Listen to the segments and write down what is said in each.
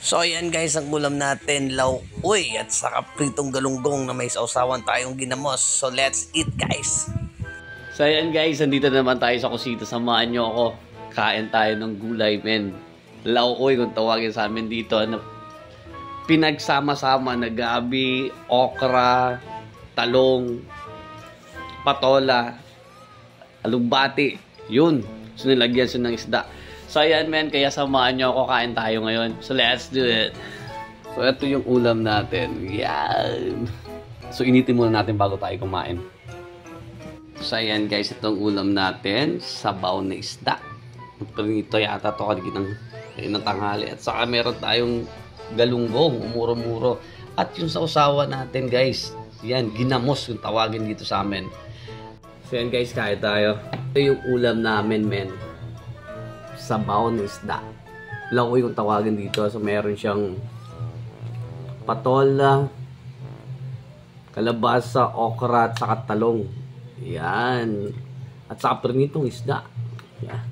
So ayan guys, ang ulam natin, laukoy at saka pritong galunggong na may sausawan tayong ginamos. So let's eat guys! So ayan guys, nandito naman tayo sa kusita. Samahan nyo ako. Kain tayo ng gulay, men. Laukoy kung tawagin sa amin dito. Ano, pinagsama-sama na gabi, okra, talong, patola, alugbati. Yun. So nilagyan siya ng isda. So ayan men, kaya samahan nyo ako, kain tayo ngayon. So let's do it. So ito yung ulam natin. Yan. So initin muna natin bago tayo kumain. So ayan guys, itong ulam natin, sabaw na isda. Ito yata ito ng tanghali. At saka meron tayong galunggong, umuro-muro. At yung sausawa natin guys, yan, ginamos yung tawagin dito sa amin. So yan guys, kain tayo. Ito yung ulam namin men. Sabaw na isda. Laukoy yung tawagin dito. So meron siyang patola, kalabasa, okra, at saka talong. Yan. At saka pernitong isda. Yan.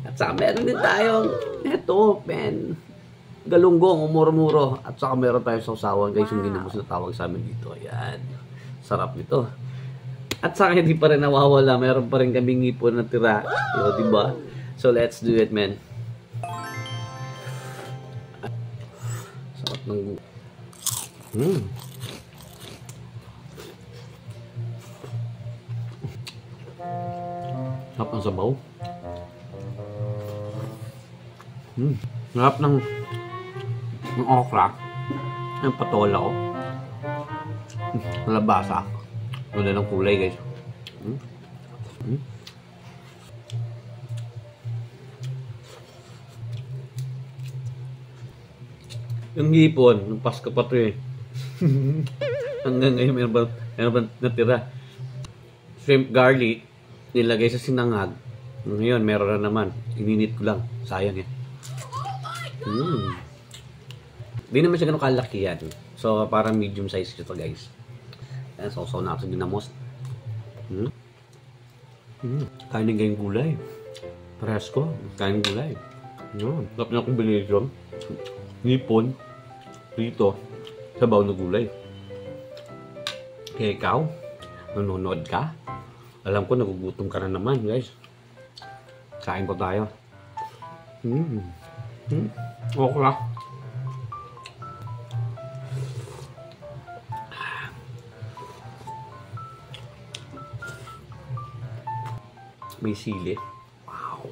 At saka meron din tayong eto, men, galunggong, umuro-muro. At saka meron tayong sausawan guys, yung ginamos na tawag sa amin dito. Yan. Sarap nito. At saka hindi pa rin nawawala. Meron pa rin kaming ngipon na tira. Yo, diba? So let's do it, man. Sarap ng sarap ng sabaw. Sarap ng okra. Yung patola ko. Malabasa. Wala ng kulay, guys. Yung hipon, yung Pasko pa ito eh. Hanggang ngayon meron ba natira? Shrimp garlic, nilagay sa sinangag. Ngayon, meron na naman. Ininit ko lang. Sayang eh. Hindi naman siya ganun kalaki yan. So, parang medium size ito guys. Ayan, sausaw na ako sa ginamos. Kain ng gayong gulay. Parehas ko. Kain ng gulay. Sarap na combination. Ngipon. Rito, sabaw na gulay. Kaya ikaw, nanonood ka, alam ko nagugutom ka na naman guys. Kain po tayo. Okra. May sili. Wow.